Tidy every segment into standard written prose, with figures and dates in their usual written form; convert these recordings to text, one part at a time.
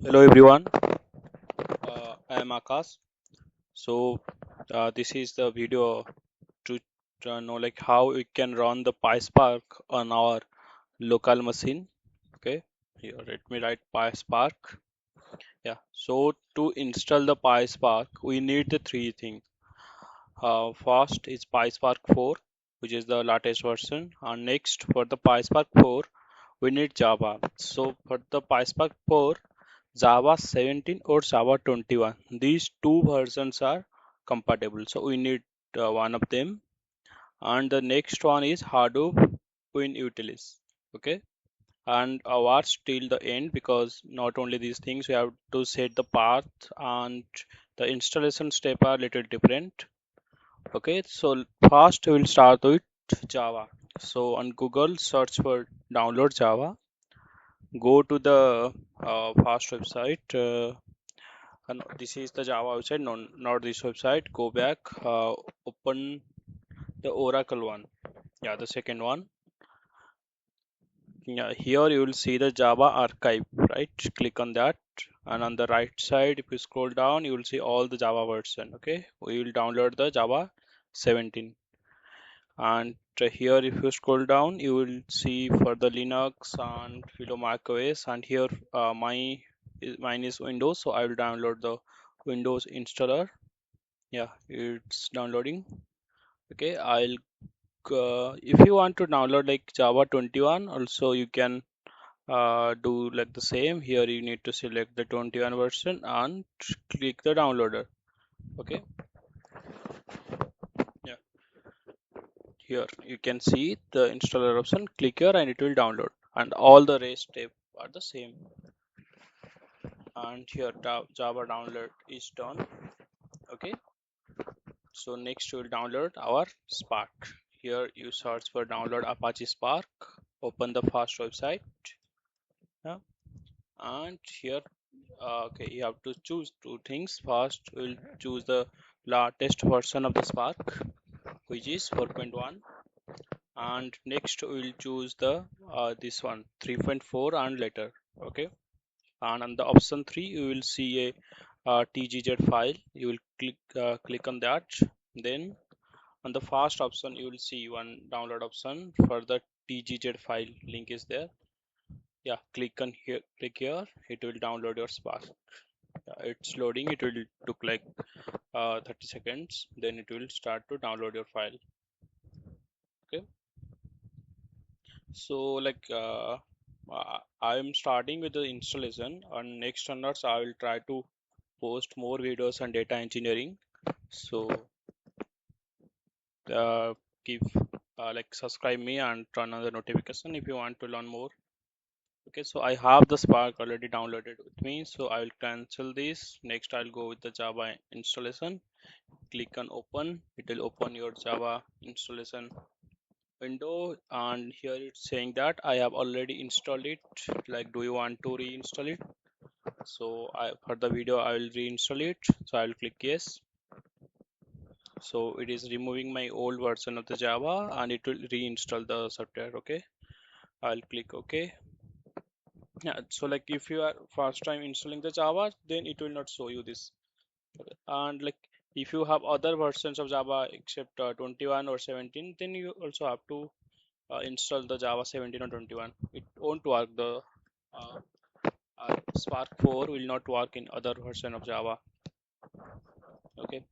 Hello everyone, I am Akash. So this is the video to know like how we can run the PySpark on our local machine. Okay, here let me write PySpark. Yeah, so to install the PySpark, we need the three things. First is PySpark 4, which is the latest version, and next for the PySpark 4, we need Java. So for the PySpark 4, Java 17 or Java 21. These two versions are compatible. So we need one of them. And the next one is Hadoop Winutils. Okay. And watch till the end because not only these things, we have to set the path and the installation step are little different. Okay. So first we will start with Java. So on Google, search for download Java. Go to the fast website. No, this is the Java website, no, not this website. Go back, open the Oracle one. Yeah, the second one. Yeah, here you will see the Java archive, right? Click on that, and on the right side, if you scroll down, you will see all the Java version. Okay, we will download the Java 17, and here, if you scroll down, you will see for the Linux and below Mac OS, and here mine is Windows, so I will download the Windows installer. Yeah, it's downloading. Okay, I'll if you want to download like Java 21 also you can do like the same. Here you need to select the 21 version and click the downloader. Okay, yeah, here you can see the installer option. Click here and it will download, and all the rest step are the same. And here Java download is done. Okay, so next we will download our Spark. Here you search for download Apache Spark, open the fast website. Yeah. And here okay, you have to choose two things. First we'll choose the latest version of the Spark, which is 4.1, and next we'll choose the this one 3.4 and later. Okay, and on the option 3 you will see a tgz file. You will click on that. Then on the first option you will see one download option for the tgz file. Link is there. Yeah, click here, it will download your Spark. It's loading. It will took like 30 seconds, then it will start to download your file. Okay, so like I am starting with the installation, and next onwards I will try to post more videos on data engineering. So keep like subscribe me and turn on the notification if you want to learn more. Okay, so I have the Spark already downloaded with me, so I will cancel this. Next I'll go with the Java installation. Click on open. It will open your Java installation window, and here it's saying that I have already installed it. Like, do you want to reinstall it? So for the video I will reinstall it, so I will click yes. So it is removing my old version of the Java and it will reinstall the software. Okay, I'll click OK. Yeah, so like if you are first time installing the Java, then it will not show you this. Okay. And like if you have other versions of Java except 21 or 17, then you also have to install the Java 17 or 21. It won't work. The uh, Spark 4 will not work in other version of Java. Okay,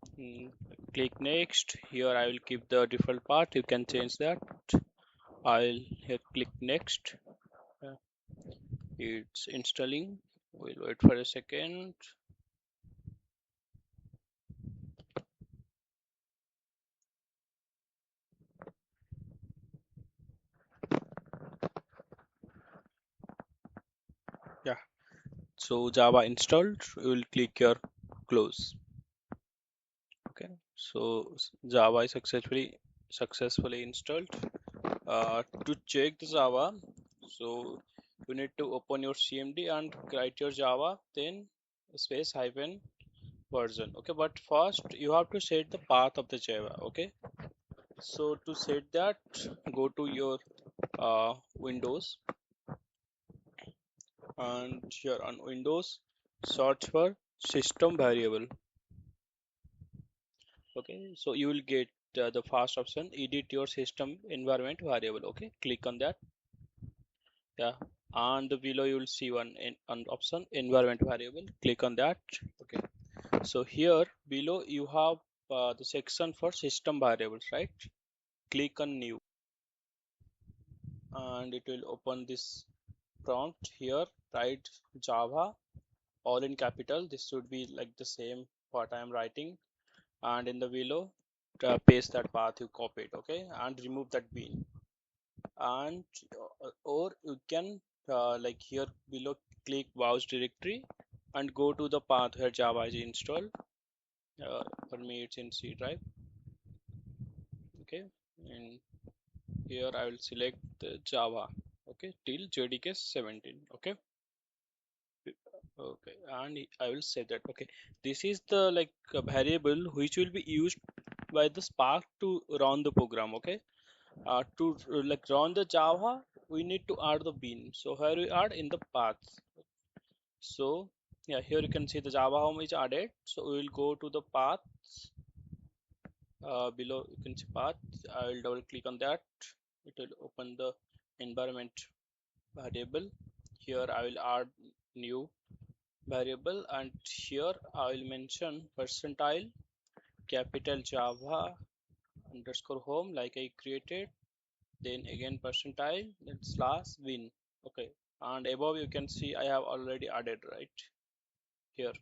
click next. Here I will keep the default path. You can change that. I'll here click next. Uh, it's installing. We'll wait for a second. Yeah, so Java installed. We will click here close. Okay, so Java is successfully installed. To check the Java, so you need to open your CMD and write your Java, then space hyphen version. Okay, but first you have to set the path of the Java. Okay, so to set that, go to your Windows, and here on Windows search for system variable. Okay, so you will get the first option, edit your system environment variable. Okay, click on that. Yeah, and below you will see one option, environment variable. Click on that. Okay, so here below you have the section for system variables, right? Click on new and it will open this prompt. Here write Java all in capital. This should be like the same what I am writing, and in the below paste that path you copied. Okay, and remove that bin, and or you can like here below click browse directory and go to the path where Java is installed. For me it's in C drive. Okay, and here I will select the Java. Okay, till JDK 17. Okay, okay, and I will say that. Okay, this is the like variable which will be used by the Spark to run the program. Okay, to like run the Java, we need to add the bin. So here we add in the path. So yeah, here you can see the Java home is added. So we will go to the path. Below you can see path. I will double click on that. It will open the environment variable. Here I will add new variable, and here I will mention percentile capital Java underscore home like I created, then again percentile, then slash win. Okay, and above you can see I have already added right here.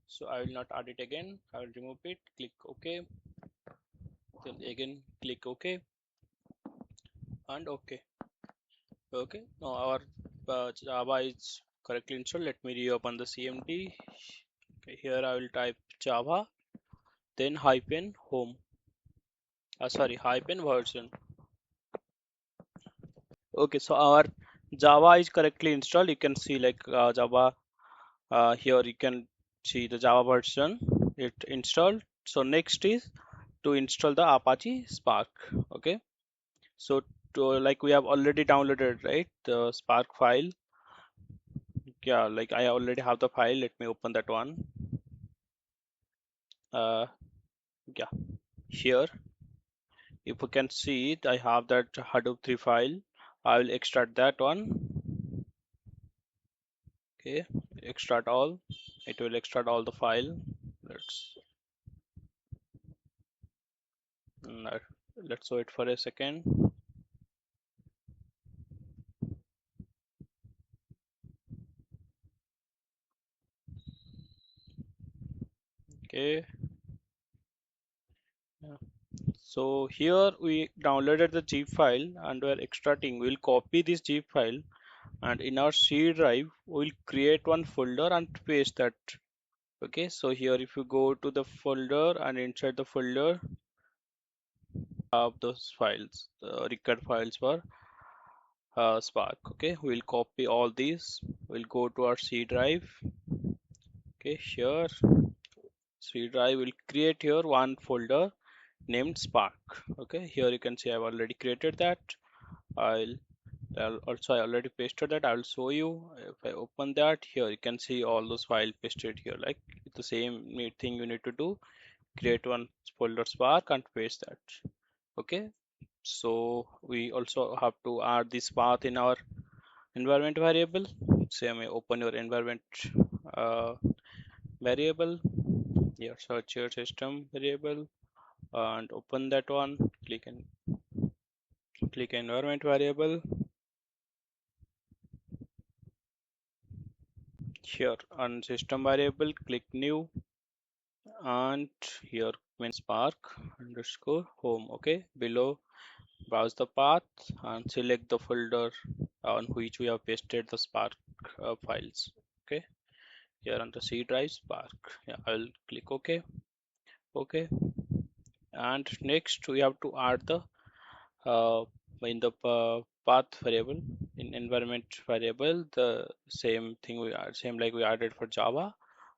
So I will not add it again. I will remove it, click OK, then again click OK and OK. Okay, now our Java is correctly installed. Let me reopen the CMD. Okay, here I will type Java, then hyphen home. Sorry, hyphen version. Okay, so our Java is correctly installed. You can see like Java. Here you can see the Java version it installed. So next is to install the Apache Spark. Okay, so like we have already downloaded right the Spark file. Yeah, like I already have the file. Let me open that one. Uh, yeah, here if you can see it, I have that Hadoop 3 file. I will extract that one. Okay, extract all. It will extract all the file. Let's mm, let's wait for a second. Okay, yeah. So here we downloaded the zip file and we're extracting. We'll copy this zip file and in our C drive we'll create one folder and paste that. Okay, so here if you go to the folder and inside the folder have those files, the record files for Spark. Okay, we'll copy all these. We'll go to our C drive. Okay, here C drive will create here one folder named Spark. Okay, here you can see I've already created that. I'll, I already pasted that. I'll show you if I open that. Here you can see all those files pasted here. Like the same thing you need to do. Create one folder Spark and paste that. Okay, so we also have to add this path in our environment variable. Say I may open your environment uh, variable. Here search your system variable and open that one. Click environment variable. Here on system variable click new, and here main spark underscore home. Okay, below browse the path and select the folder on which we have pasted the spark files. Okay, here on the C drive spark. Yeah, I'll click OK. Okay, and next we have to add the uh, in the path variable in environment variable the same thing we add, same like we added for Java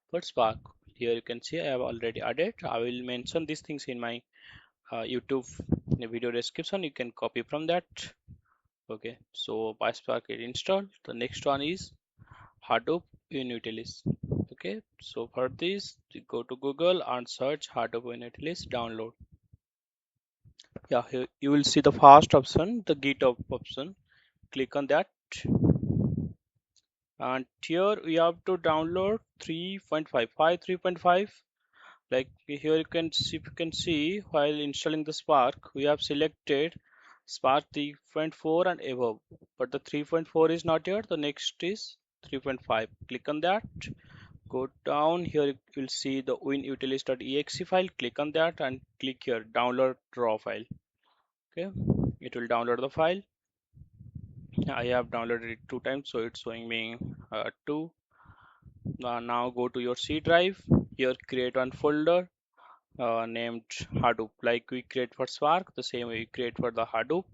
for Spark. Here you can see I have already added. I will mention these things in my YouTube video description. You can copy from that. Okay, so PySpark is installed. The next one is Hadoop Winutils. Okay, so for this, you go to Google and search Hadoop Winutils download. Yeah, here you will see the fast option, the GitHub option. Click on that, and here we have to download 3.5 3.5. Like here you can see, if you can see, while installing the Spark, we have selected Spark 3.4 and above, but the 3.4 is not here. The next is 3.5. Click on that. Go down here, you will see the winutils.exe file. Click on that and click here, download raw file. Okay, it will download the file. I have downloaded it 2 times, so it's showing me 2. Now go to your C drive. Here create one folder named Hadoop, like we create for Spark, the same way we create for the Hadoop.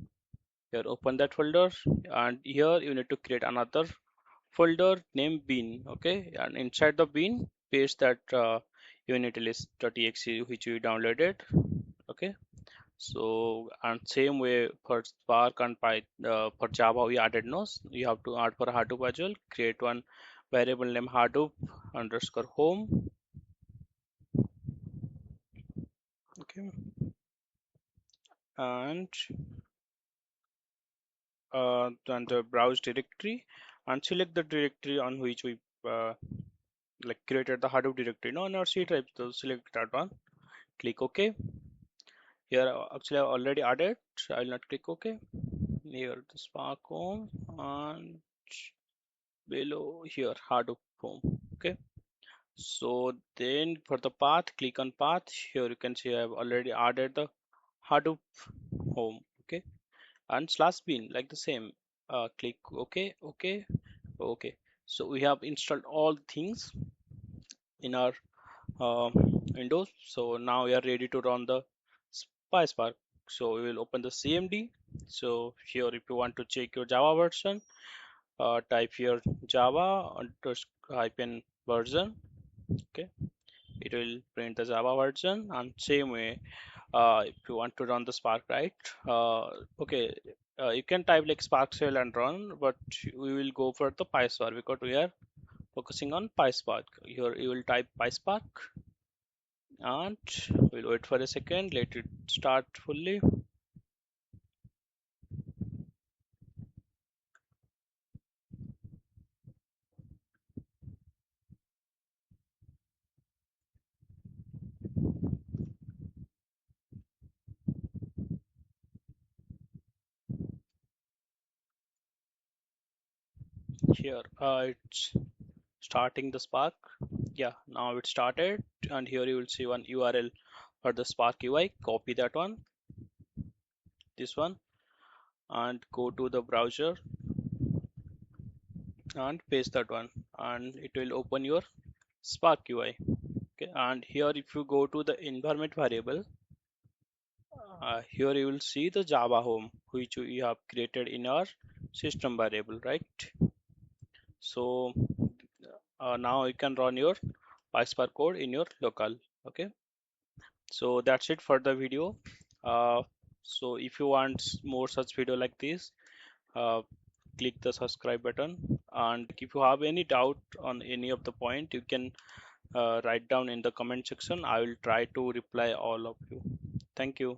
Here open that folder, and here you need to create another folder named bean. Okay, and inside the bean paste that unitlist.exe which we downloaded. Okay, so and same way for Spark and for Java we added nose. You have to add for Hadoop as well. Create one variable name Hadoop underscore home. Okay, and then the browse directory and select the directory on which we like created the Hadoop directory. No, not C drive. So select that one. Click OK. Here actually I already added. I will not click OK. Near the Spark home and below here Hadoop home. Okay. So then for the path, click on path. Here you can see I have already added the Hadoop home. Okay, and slash bin like the same. Click OK, OK, OK. So we have installed all things in our uh, Windows. So now we are ready to run the PySpark. So we will open the CMD. So here, if you want to check your Java version, type here Java hyphen version. Okay, it will print the Java version, and same way if you want to run the Spark, right? Okay, you can type like Spark shell and run, but we will go for the PySpark because we are focusing on PySpark. Here you will type PySpark, and we'll wait for a second, let it start fully. Here it's starting the Spark. Yeah, now it started, and here you will see one URL for the Spark UI. Copy that one, this one, and go to the browser and paste that one, and it will open your Spark UI. Okay, and here if you go to the environment variable, here you will see the Java home which we have created in our system variable, right? So now you can run your PySpark code in your local. Okay, so that's it for the video. So if you want more such video like this, uh, click the subscribe button, and if you have any doubt on any of the point, you can write down in the comment section. I will try to reply all of you. Thank you.